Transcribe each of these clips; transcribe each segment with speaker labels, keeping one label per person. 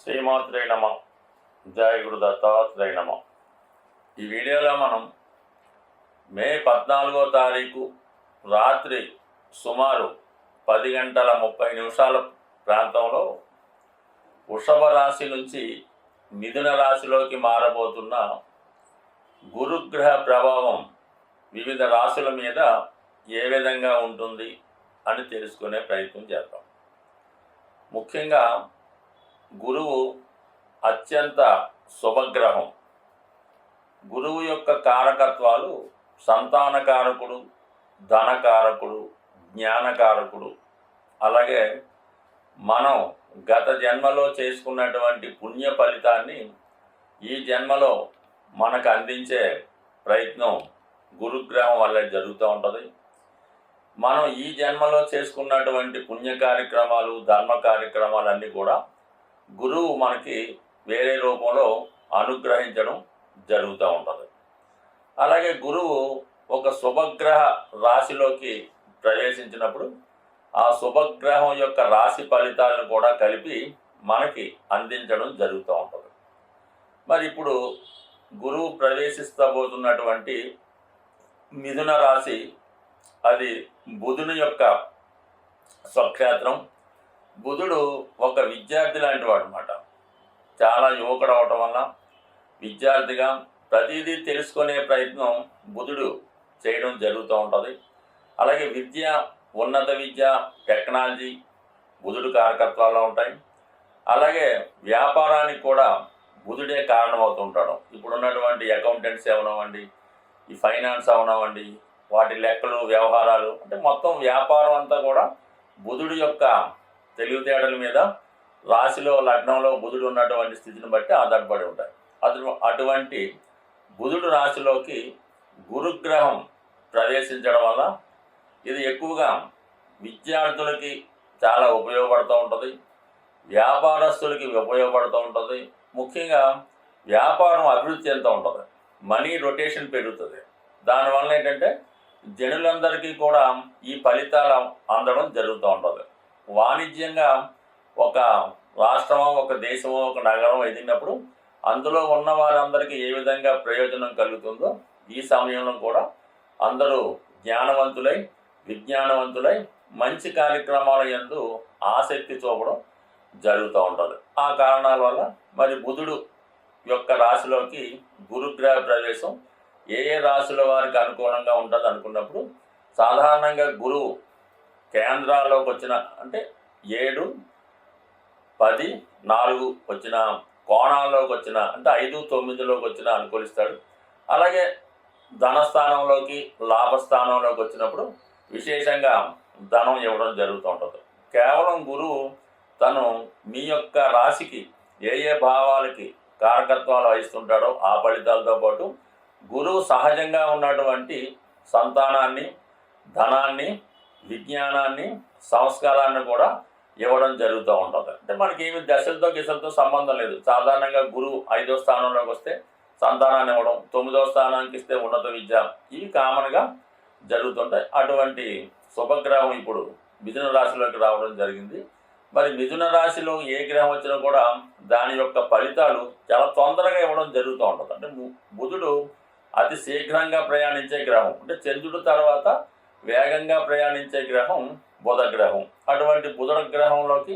Speaker 1: శ్రీమాత్రే నమ. జయ గురు దత్తాత్రేయ నమ. ఈ వీడియోలో మనం మే 14వ తారీఖు రాత్రి సుమారు 10 గంటల 30 నిమిషాల ప్రాంతంలో వృషభ రాశి నుంచి మిథున రాశిలోకి మారబోతున్న గురుగ్రహ ప్రభావం వివిధ రాశుల మీద ఏ విధంగా ఉంటుంది అని తెలుసుకునే ప్రయత్నం చేద్దాం. ముఖ్యంగా గురువు అత్యంత శుభగ్రహం. గురువు యొక్క కారకత్వాలు సంతానకారకుడు, ధనకారకుడు, జ్ఞానకారకుడు. అలాగే మనం గత జన్మలో చేసుకున్నటువంటి పుణ్య ఫలితాన్ని ఈ జన్మలో మనకు అందించే ప్రయత్నం గురుగ్రహం వల్ల జరుగుతూ ఉంటుంది. మనం ఈ జన్మలో చేసుకున్నటువంటి పుణ్య కార్యక్రమాలు, ధర్మ కార్యక్రమాలన్నీ కూడా గురువు మనకి వేరే రూపంలో అనుగ్రహించడం జరుగుతూ ఉంటుంది. అలాగే గురువు ఒక శుభగ్రహ రాశిలోకి ప్రవేశించినప్పుడు ఆ శుభగ్రహం యొక్క రాశి ఫలితాలను కూడా కలిపి మనకి అందించడం జరుగుతూ ఉంటుంది. మరి ఇప్పుడు గురువు ప్రవేశిస్తబోతున్నటువంటి మిథున రాశి, అది బుధుని యొక్క స్వక్షేత్రం. బుధుడు ఒక విద్యార్థి లాంటి వాడు అన్నమాట. చాలా యువకుడు అవటం వల్ల విద్యార్థిగా ప్రతిదీ తెలుసుకునే ప్రయత్నం బుధుడు చేయడం జరుగుతూ ఉంటుంది. అలాగే విద్య, ఉన్నత విద్య, టెక్నాలజీ బుధుడు కారకత్వాల్లో ఉంటాయి. అలాగే వ్యాపారానికి కూడా బుధుడే కారణమవుతుంటాడు. ఇప్పుడున్నటువంటి అకౌంటెంట్స్ అవనవ్వండి, ఈ ఫైనాన్స్ అవనవ్వండి, వాటి లెక్కలు, వ్యవహారాలు, అంటే మొత్తం వ్యాపారం అంతా కూడా బుధుడి యొక్క తెలివితేటల మీద రాశిలో, లగ్నంలో బుధుడు ఉన్నటువంటి స్థితిని బట్టి ఆధారపడి ఉంటాయి. అటువంటి బుధుడు రాశిలోకి గురుగ్రహం ప్రవేశించడం వల్ల ఇది ఎక్కువగా విద్యార్థులకి చాలా ఉపయోగపడుతూ ఉంటుంది, వ్యాపారస్తులకి ఉపయోగపడుతూ ఉంటుంది. ముఖ్యంగా వ్యాపారం అభివృద్ధి చెందుతూ ఉంటుంది, మనీ రొటేషన్ పెరుగుతుంది. దానివల్ల ఏంటంటే జనులందరికీ కూడా ఈ ఫలితాలు అందడం జరుగుతూ ఉంటుంది. వాణిజ్యంగా ఒక రాష్ట్రమో, ఒక దేశమో, ఒక నగరం ఎదిగినప్పుడు అందులో ఉన్న వారందరికీ ఏ విధంగా ప్రయోజనం కలుగుతుందో ఈ సమయంలో కూడా అందరూ జ్ఞానవంతులై, విజ్ఞానవంతులై మంచి కార్యక్రమాల యందు ఆసక్తి చూపడం జరుగుతూ ఉంటుంది. ఆ కారణాల వల్ల మరి బుధుడు యొక్క రాశిలోకి గురుగ్రహ ప్రవేశం ఏ ఏ రాశుల వారికి అనుకూలంగా ఉంటుంది అనుకున్నప్పుడు, సాధారణంగా గురువు కేంద్రాల్లోకి వచ్చిన, అంటే 7, 10, 4 వచ్చిన కోణాల్లోకి వచ్చిన, అంటే 5, 9లోకి వచ్చిన అనుకూలిస్తాడు. అలాగే ధనస్థానంలోకి, లాభస్థానంలోకి వచ్చినప్పుడు విశేషంగా ధనం ఇవ్వడం జరుగుతూ ఉంటుంది. కేవలం గురువు తను మీ యొక్క రాశికి ఏ ఏ భావాలకి కారకత్వాలు వహిస్తుంటాడో ఆ ఫలితాలతో పాటు గురువు సహజంగా ఉన్నటువంటి సంతానాన్ని, ధనాన్ని, విజ్ఞానాన్ని, సంస్కారాన్ని కూడా ఇవ్వడం జరుగుతూ ఉంటుంది. అంటే మనకి ఏమి దశలతో గిశలతో సంబంధం లేదు. సాధారణంగా గురువు 5వ స్థానంలోకి వస్తే సంతానాన్ని ఇవ్వడం, 9వ స్థానానికి ఇస్తే ఉన్నత విద్య, ఇవి కామన్గా జరుగుతుంటాయి. అటువంటి శుభగ్రహం ఇప్పుడు మిథున రాశిలోకి రావడం జరిగింది. మరి మిథున రాశిలో ఏ గ్రహం వచ్చినా కూడా దాని యొక్క ఫలితాలు చాలా తొందరగా ఇవ్వడం జరుగుతూ ఉంటుంది. అంటే బుధుడు అతి శీఘ్రంగా ప్రయాణించే గ్రహం, అంటే చంద్రుడి తర్వాత వేగంగా ప్రయాణించే గ్రహం బుధ గ్రహం. అటువంటి బుధ గ్రహంలోకి,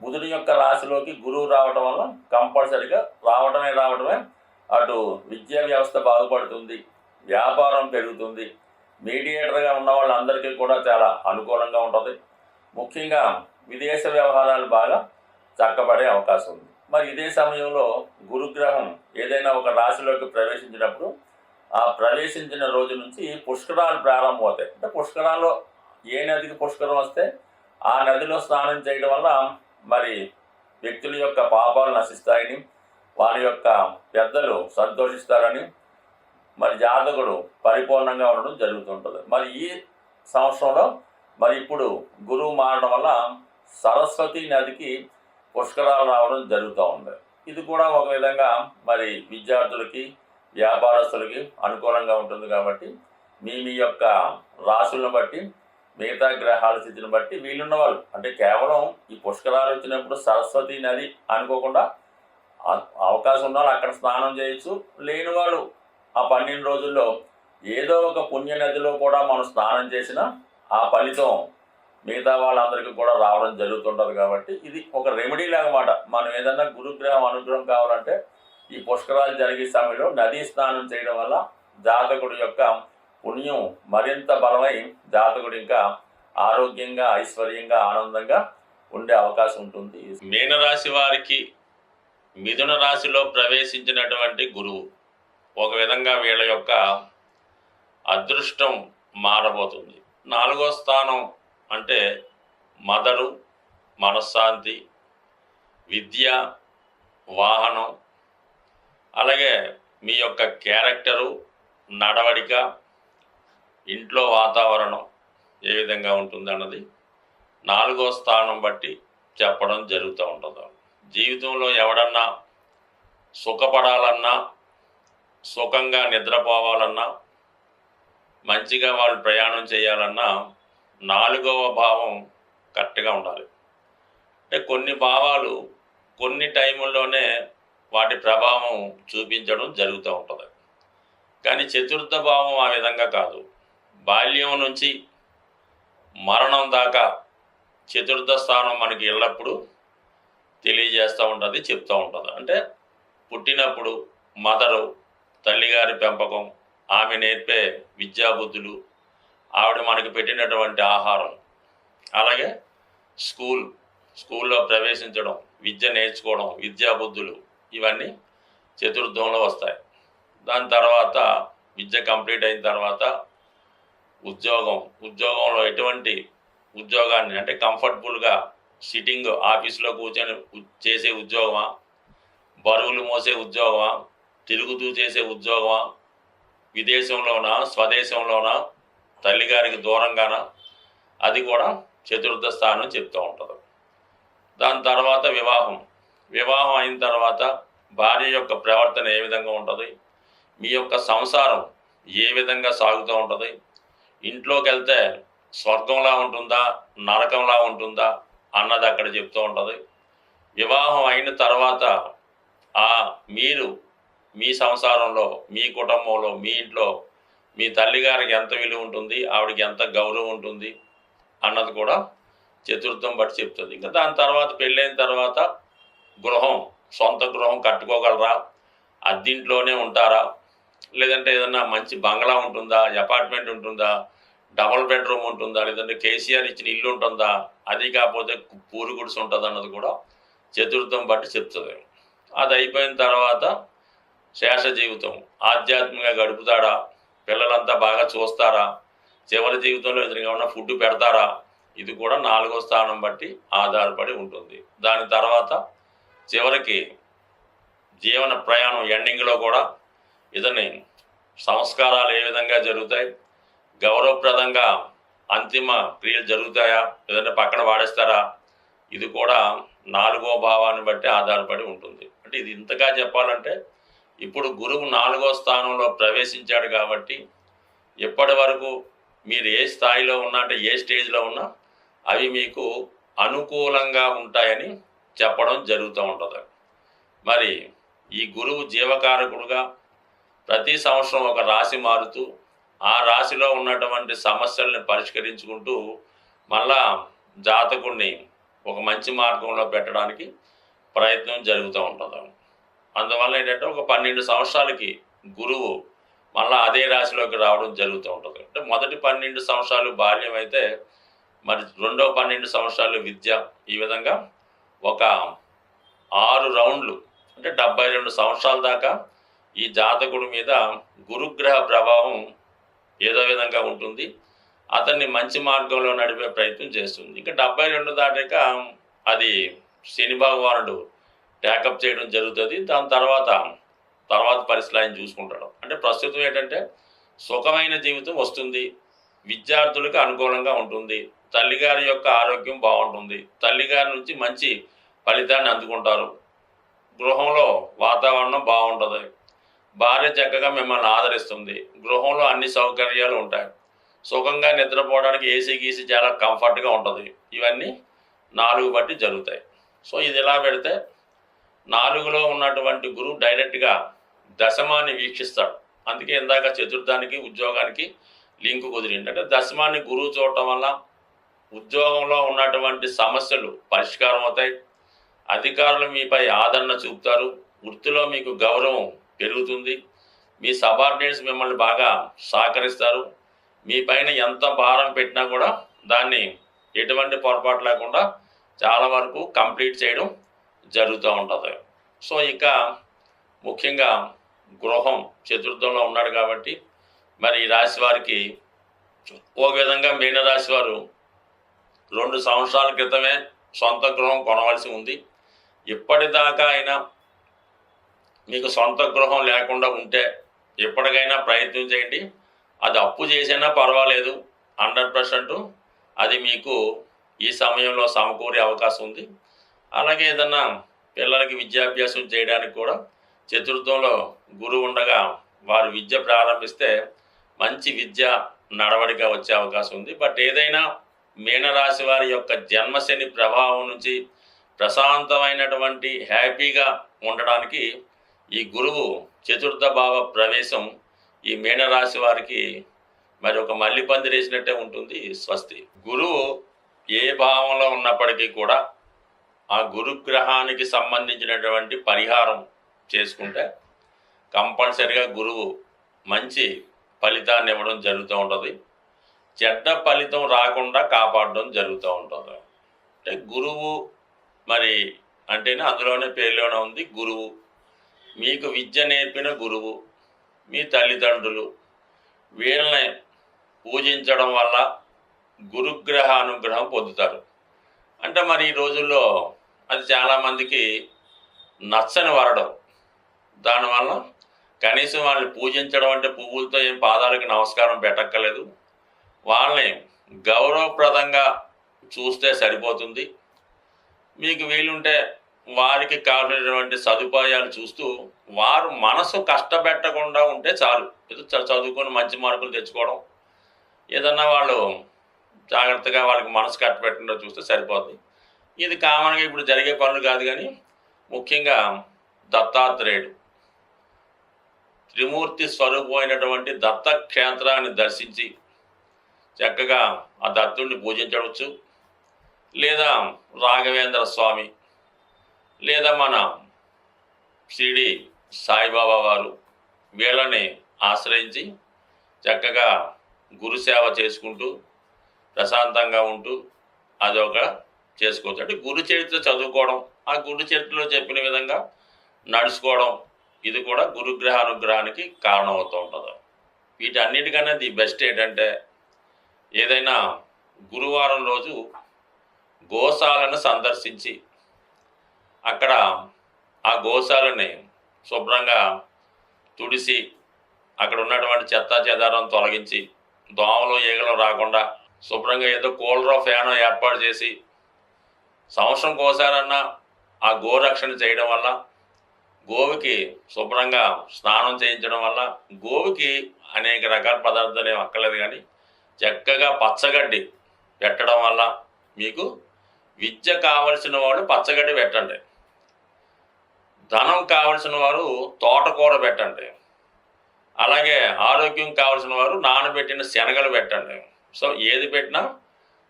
Speaker 1: బుధుడి యొక్క రాశిలోకి గురువు రావడం వల్ల కంపల్సరిగా రావడమే అటు విద్యా వ్యవస్థ బాగుపడుతుంది, వ్యాపారం పెరుగుతుంది, మీడియేటర్గా ఉన్న వాళ్ళందరికీ కూడా చాలా అనుకూలంగా ఉంటుంది. ముఖ్యంగా విదేశ వ్యవహారాలు బాగా చక్కబడే అవకాశం ఉంది. మరి ఇదే సమయంలో గురుగ్రహం ఏదైనా ఒక రాశిలోకి ప్రవేశించినప్పుడు ఆ ప్రవేశించిన రోజు నుంచి పుష్కరాలు ప్రారంభమవుతాయి. అంటే పుష్కరాల్లో ఏ నదికి పుష్కరం వస్తే ఆ నదిలో స్నానం చేయడం వల్ల మరి వ్యక్తుల యొక్క పాపాలు నశిస్తాయని, వారి యొక్క పెద్దలు సంతోషిస్తారని, మరి జాతకుడు పరిపూర్ణంగా ఉండడం జరుగుతుంటుంది. మరి ఈ సంవత్సరంలో మరి ఇప్పుడు గురువు మారడం వల్ల సరస్వతి నదికి పుష్కరాలు రావడం జరుగుతూ ఉంది. ఇది కూడా ఒక విధంగా మరి విద్యార్థులకి, వ్యాపారస్తులకి అనుకూలంగా ఉంటుంది. కాబట్టి మీ యొక్క రాశులను బట్టి మిగతా గ్రహాల స్థితిని బట్టి వీళ్ళున్న వాళ్ళు అంటే కేవలం ఈ పుష్కరాలు వచ్చినప్పుడు సరస్వతి నది అనుకోకుండా అవకాశం ఉన్న వాళ్ళు అక్కడ స్నానం చేయొచ్చు. లేని వాళ్ళు ఆ 12 రోజుల్లో ఏదో ఒక పుణ్య నదిలో కూడా మనం స్నానం చేసినా ఆ ఫలితం మిగతా వాళ్ళందరికీ కూడా రావడం జరుగుతుంటుంది. కాబట్టి ఇది ఒక రెమెడీ లాగమాట. మనం ఏదన్నా గురుగ్రహం అనుగ్రహం కావాలంటే ఈ పుష్కరాలు జరిగే సమయంలో నదీ స్నానం చేయడం వల్ల జాతకుడి యొక్క పుణ్యం మరింత బలమై జాతకుడు ఇంకా ఆరోగ్యంగా, ఐశ్వర్యంగా, ఆనందంగా ఉండే అవకాశం ఉంటుంది. మీనరాశి వారికి మిథున రాశిలో ప్రవేశించినటువంటి గురువు ఒక విధంగా వీళ్ళ యొక్క అదృష్టం మారబోతుంది. 4వ స్థానం అంటే మదరు, మనశ్శాంతి, విద్య, వాహనం, అలాగే మీ యొక్క క్యారెక్టరు, నడవడిక, ఇంట్లో వాతావరణం ఏ విధంగా ఉంటుందన్నది 4వ స్థానం బట్టి చెప్పడం జరుగుతూ ఉంటుంది. జీవితంలో ఎవడన్నా సుఖపడాలన్నా, సుఖంగా నిద్రపోవాలన్నా, మంచిగా వాళ్ళు ప్రయాణం చేయాలన్నా 4వ భావం కరెక్ట్గా ఉండాలి. అంటే కొన్ని భావాలు కొన్ని టైముల్లోనే వాటి ప్రభావం చూపించడం జరుగుతూ ఉంటుంది. కానీ చతుర్థ భావం ఆ విధంగా కాదు. బాల్యం నుంచి మరణం దాకా చతుర్థ స్థానం మనకి ఎల్లప్పుడూ తెలియజేస్తూ ఉంటుంది, చెప్తూ ఉంటుంది. అంటే పుట్టినప్పుడు మదరు, తల్లిగారి పెంపకం, ఆమె నేర్పే విద్యాబుద్ధులు, ఆవిడ మనకి పెట్టినటువంటి ఆహారం, అలాగే స్కూల్లో ప్రవేశించడం, విద్య నేర్చుకోవడం, విద్యాబుద్ధులు ఇవన్నీ చతుర్థంలో వస్తాయి. దాని తర్వాత విద్య కంప్లీట్ అయిన తర్వాత ఉద్యోగంలో ఎటువంటి ఉద్యోగాన్ని అంటే కంఫర్టబుల్గా సిట్టింగ్ ఆఫీస్లో కూర్చొని చేసే ఉద్యోగమా, బరువులు మోసే ఉద్యోగమా, తిరుగుతూ చేసే ఉద్యోగమా, విదేశంలోనా స్వదేశంలోనా, తల్లిగారికి దూరంగానా, అది కూడా చతుర్థ స్థానం చెప్తూ ఉంటుంది. దాని తర్వాత వివాహం అయిన తర్వాత భార్య యొక్క ప్రవర్తన ఏ విధంగా ఉంటుంది, మీ యొక్క సంసారం ఏ విధంగా సాగుతూ ఉంటుంది, ఇంట్లోకి వెళ్తే స్వర్గంలా ఉంటుందా నరకంలా ఉంటుందా అన్నది అక్కడ చెప్తూ ఉంటుంది. వివాహం అయిన తర్వాత మీరు మీ సంసారంలో, మీ కుటుంబంలో, మీ ఇంట్లో మీ తల్లిగారికి ఎంత విలువ ఉంటుంది, ఆవిడకి ఎంత గౌరవం ఉంటుంది అన్నది కూడా చతుర్థం బట్టి చెప్తుంది. ఇంకా దాని తర్వాత పెళ్ళైన తర్వాత సొంత గృహం కట్టుకోగలరా, అద్దింట్లోనే ఉంటారా, లేదంటే ఏదన్నా మంచి బంగ్లా ఉంటుందా, అపార్ట్మెంట్ ఉంటుందా, డబుల్ బెడ్రూమ్ ఉంటుందా, లేదంటే కేసీఆర్ ఇచ్చిన ఇల్లు ఉంటుందా, అది కాకపోతే పూరి గుడిసె ఉంటుంది అన్నది కూడా చతుర్థం బట్టి చెప్తుంది. అది అయిపోయిన తర్వాత శేష జీవితం ఆధ్యాత్మికంగా గడుపుతాడా, పిల్లలంతా బాగా చూస్తారా, చివరి జీవితంలో ఇతనికి ఏమన్నా ఫుడ్ పెడతారా, ఇది కూడా 4వ స్థానం బట్టి ఆధారపడి ఉంటుంది. దాని తర్వాత చివరికి జీవన ప్రయాణం ఎండింగ్లో కూడా ఇతని సంస్కారాలు ఏ విధంగా జరుగుతాయి, గౌరవప్రదంగా అంతిమ క్రియలు జరుగుతాయా, లేదంటే పక్కన వాడేస్తారా, ఇది కూడా 4వ భావాన్ని బట్టి ఆధారపడి ఉంటుంది. అంటే ఇది ఇంతగా చెప్పాలంటే ఇప్పుడు గురువు 4వ స్థానంలో ప్రవేశించాడు కాబట్టి ఎప్పటి వరకు మీరు ఏ స్థాయిలో ఉన్నా, అంటే ఏ స్టేజ్లో ఉన్నా అవి మీకు అనుకూలంగా ఉంటాయని చెప్పడం జరుగుతూ ఉంటుంది. మరి ఈ గురువు జీవకారకుడుగా ప్రతి సంవత్సరం ఒక రాశి మారుతూ ఆ రాశిలో ఉన్నటువంటి సమస్యల్ని పరిష్కరించుకుంటూ మళ్ళా జాతకుడిని ఒక మంచి మార్గంలో పెట్టడానికి ప్రయత్నం జరుగుతూ ఉంటుంది. అందువల్ల ఏంటంటే ఒక 12 సంవత్సరాలకి గురువు మళ్ళీ అదే రాశిలోకి రావడం జరుగుతూ ఉంటుంది. అంటే మొదటి 12 సంవత్సరాలు బాల్యం అయితే మరి రెండో 12 సంవత్సరాలు విద్య, ఈ విధంగా ఒక 6 రౌండ్లు అంటే 72 సంవత్సరాల దాకా ఈ జాతకుడి మీద గురుగ్రహ ప్రభావం ఏదో విధంగా ఉంటుంది, అతన్ని మంచి మార్గంలో నడిపే ప్రయత్నం చేస్తుంది. ఇంకా 72 దాటాక అది శని భగవానుడు ట్యాకప్ చేయడం జరుగుతుంది. దాని తర్వాత పరిస్థితులు ఆయన చూసుకుంటాడు. అంటే ప్రస్తుతం ఏంటంటే సుఖమైన జీవితం వస్తుంది, విద్యార్థులకు అనుకూలంగా ఉంటుంది, తల్లిగారి యొక్క ఆరోగ్యం బాగుంటుంది, తల్లిగారి నుంచి మంచి ఫలితాన్ని అందుకుంటారు, గృహంలో వాతావరణం బాగుంటుంది, భార్య చక్కగా మిమ్మల్ని ఆదరిస్తుంది, గృహంలో అన్ని సౌకర్యాలు ఉంటాయి, సుఖంగా నిద్రపోవడానికి ఏసీ గీసీ చాలా కంఫర్ట్గా ఉంటుంది. ఇవన్నీ 4 బట్టి జరుగుతాయి. సో ఇది ఇలా పెడితే 4లో ఉన్నటువంటి గురువు డైరెక్ట్గా దశమాన్ని వీక్షిస్తాడు. అందుకే ఇందాక చతుర్థానికి ఉద్యోగానికి లింకు కుదిరింది. అంటే దశమాన్ని గురువు చూడటం వల్ల ఉద్యోగంలో ఉన్నటువంటి సమస్యలు పరిష్కారం అవుతాయి. అధికారులు మీపై ఆదరణ చూపుతారు. వృత్తిలో మీకు గౌరవం పెరుగుతుంది. మీ సబార్డినేట్స్ మిమ్మల్ని బాగా సహకరిస్తారు. మీ పైన ఎంత భారం పెట్టినా కూడా దాన్ని ఎటువంటి పొరపాటు లేకుండా చాలా వరకు కంప్లీట్ చేయడం జరుగుతూ ఉంటుంది. సో ఇక ముఖ్యంగా గృహం చతుర్థంలో ఉన్నాడు కాబట్టి మరి ఈ రాశి వారికి ఒక విధంగా మీనరాశి వారు 2 సంవత్సరాల క్రితమే సొంత గృహం కొనవలసి ఉంది. ఇప్పటిదాకా అయినా మీకు సొంత గృహం లేకుండా ఉంటే ఎప్పటికైనా ప్రయత్నం చేయండి. అది అప్పు చేసినా పర్వాలేదు, 100% అది మీకు ఈ సమయంలో సమకూరే అవకాశం ఉంది. అలాగే ఏదన్నా పిల్లలకి విద్యాభ్యాసం చేయడానికి కూడా చతుర్థంలో గురువు ఉండగా వారు విద్య ప్రారంభిస్తే మంచి విద్య నడవడిక వచ్చే అవకాశం ఉంది. బట్ ఏదైనా మీనరాశి వారి యొక్క జన్మశని ప్రభావం నుంచి ప్రశాంతమైనటువంటి హ్యాపీగా ఉండడానికి ఈ గురువు చతుర్థ భావ ప్రవేశం ఈ మీనరాశి వారికి మరి ఒక మల్లి పందిరేసినట్టే ఉంటుంది. స్వస్తి. గురువు ఏ భావంలో ఉన్నప్పటికీ కూడా ఆ గురుగ్రహానికి సంబంధించినటువంటి పరిహారం చేసుకుంటే కంపల్సరిగా గురువు మంచి ఫలితాన్ని ఇవ్వడం జరుగుతూ ఉంటుంది. చెడ్డ ఫలితం రాకుండా కాపాడడం జరుగుతూ ఉంటుంది. అంటే గురువు మరి అంటేనే అందులోనే పేరులోనే ఉంది గురువు. మీకు విద్య నేర్పిన గురువు, మీ తల్లిదండ్రులు, వీళ్ళని పూజించడం వల్ల గురుగ్రహ అనుగ్రహం పొందుతారు. అంటే మరి ఈ రోజుల్లో అది చాలామందికి నచ్చని వరడం. దానివల్ల కనీసం వాళ్ళని పూజించడం అంటే పువ్వులతో ఏం పాదాలకి నమస్కారం పెట్టక్కర్లేదు, వాళ్ళని గౌరవప్రదంగా చూస్తే సరిపోతుంది. మీకు వీలుంటే వారికి కావాల్సినటువంటి సదుపాయాలు చూస్తూ వారు మనసు కష్టపెట్టకుండా ఉంటే చాలు. ఏదో చదువుకొని మంచి మార్కులు తెచ్చుకోవడం, ఏదన్నా వాళ్ళు జాగ్రత్తగా వాళ్ళకి మనసు కట్టపెట్టకుండా చూస్తే సరిపోతుంది. ఇది కామన్గా ఇప్పుడు జరిగే పనులు కాదు. కానీ ముఖ్యంగా దత్తాత్రేయుడు త్రిమూర్తి స్వరూపమైనటువంటి దత్తక్షేత్రాన్ని దర్శించి చక్కగా ఆ దత్తుడిని పూజించవచ్చు. లేదా రాఘవేంద్ర స్వామి, లేదా మన షిరిడి సాయిబాబా వారు, వీళ్ళని ఆశ్రయించి చక్కగా గురుసేవ చేసుకుంటూ ప్రశాంతంగా ఉంటూ అదొక చేసుకోవచ్చు. అంటే గురు చరిత్ర చదువుకోవడం, ఆ గురు చరిత్రలో చెప్పిన విధంగా నడుచుకోవడం, ఇది కూడా గురుగ్రహ అనుగ్రహానికి కారణమవుతూ ఉంటుంది. వీటన్నిటికన్నా ది బెస్ట్ ఏంటంటే ఏదైనా గురువారం రోజు గోశాలను సందర్శించి అక్కడ ఆ గోశాలని శుభ్రంగా తుడిసి అక్కడ ఉన్నటువంటి చెత్తా చెదారం తొలగించి దోమలు ఈగలు రాకుండా శుభ్రంగా ఏదో కూలరో ఫ్యానో ఏర్పాటు చేసి సంవత్సరం కోసారన్నా ఆ గోరక్షణ చేయడం వల్ల, గోవుకి శుభ్రంగా స్నానం చేయించడం వల్ల, గోవుకి అనేక రకాల పదార్థాలు ఏమి అక్కర్లేదు కానీ చక్కగా పచ్చగడ్డి పెట్టడం వల్ల మీకు విద్య కావలసిన వాడు పచ్చగడ్డి పెట్టండి, ధనం కావలసిన వారు తోటకూర పెట్టండి, అలాగే ఆరోగ్యం కావలసిన వారు నానబెట్టిన శనగలు పెట్టండి. సో ఏది పెట్టినా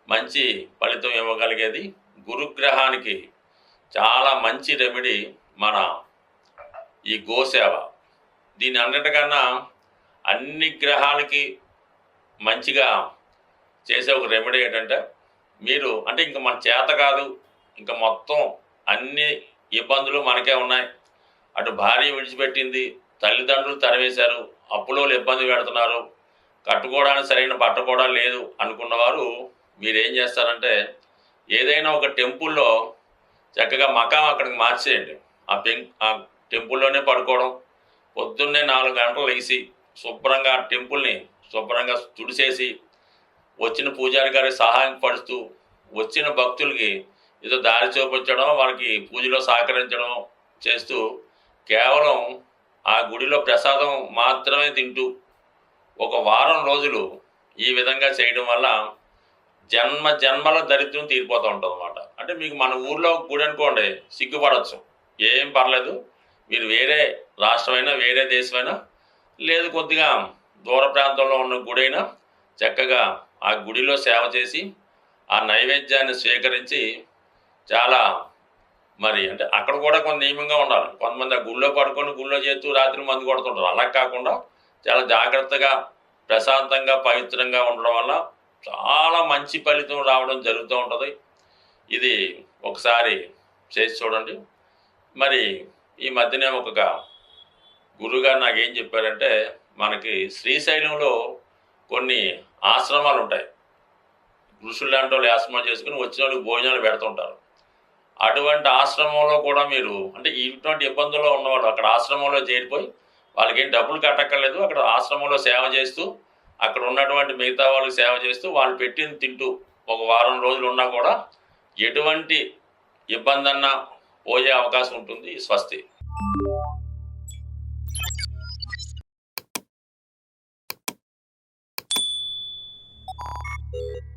Speaker 1: మంచి ఫలితం ఇవ్వగలిగేది గురుగ్రహానికి చాలా మంచి రెమెడీ మన ఈ గోసేవ. దీని అన్నిటికన్నా అన్ని గ్రహాలకి మంచిగా చేసే ఒక రెమెడీ ఏంటంటే మీరు అంటే ఇంకా మన చేత కాదు, ఇంకా మొత్తం అన్ని ఇబ్బందులు మనకే ఉన్నాయి, అటు భార్య విడిచిపెట్టింది, తల్లిదండ్రులు తరివేశారు, అప్పులోళ్ళు ఇబ్బంది పెడుతున్నారు, కట్టుకోవడానికి సరైన బట్ట కూడా లేదు అనుకున్నవారు మీరేం చేస్తారంటే ఏదైనా ఒక టెంపుల్లో చక్కగా మకాం అక్కడికి మార్చేయండి. ఆ టెంపుల్లోనే పడుకోవడం, పొద్దున్నే 4 గంటలు లేచి శుభ్రంగా టెంపుల్ని శుభ్రంగా తుడిసేసి వచ్చిన పూజారి గారికి సహాయం పడుతూ వచ్చిన భక్తులకి ఏదో దారి చూపించడం, వాళ్ళకి పూజలో సహకరించడం చేస్తూ కేవలం ఆ గుడిలో ప్రసాదం మాత్రమే తింటూ ఒక వారం రోజులు ఈ విధంగా చేయడం వల్ల జన్మల దరిద్రం తీరిపోతూ ఉంటుంది అన్నమాట. అంటే మీకు మన ఊర్లో గుడి అనుకోండి సిగ్గుపడవచ్చు, ఏం పర్లేదు, మీరు వేరే రాష్ట్రమైనా వేరే దేశమైనా లేదు కొద్దిగా దూర ప్రాంతంలో ఉన్న గుడైనా చక్కగా ఆ గుడిలో సేవ చేసి ఆ నైవేద్యాన్ని స్వీకరించి చాలా మరి అంటే అక్కడ కూడా కొంత నియమంగా ఉండాలి. కొంతమంది ఆ గుళ్ళో పడుకొని గుళ్ళో చేస్తూ రాత్రి మందు కొడుతుంటారు. అలా కాకుండా చాలా జాగ్రత్తగా ప్రశాంతంగా పవిత్రంగా ఉండడం వల్ల చాలా మంచి ఫలితం రావడం జరుగుతూ ఉంటుంది. ఇది ఒకసారి చేసి చూడండి. మరి ఈ మధ్యనే ఒక గురువుగారు నాకేం చెప్పారంటే, మనకి శ్రీశైలంలో కొన్ని ఆశ్రమాలు ఉంటాయి. ఋషులు లాంటి వాళ్ళు ఆశ్రమాలు చేసుకుని వచ్చిన వాళ్ళకి భోజనాలు పెడుతుంటారు. అటువంటి ఆశ్రమంలో కూడా మీరు అంటే ఇటువంటి ఇబ్బందుల్లో ఉన్నవాళ్ళు అక్కడ ఆశ్రమంలో చేరిపోయి వాళ్ళకేం డబ్బులు కట్టక్కర్లేదు. అక్కడ ఆశ్రమంలో సేవ చేస్తూ అక్కడ ఉన్నటువంటి మిగతా వాళ్ళకి సేవ చేస్తూ వాళ్ళు పెట్టింది తింటూ ఒక వారం రోజులు ఉన్నా కూడా ఎటువంటి ఇబ్బంది అన్నా పోయే అవకాశం ఉంటుంది. స్వస్తి.
Speaker 2: you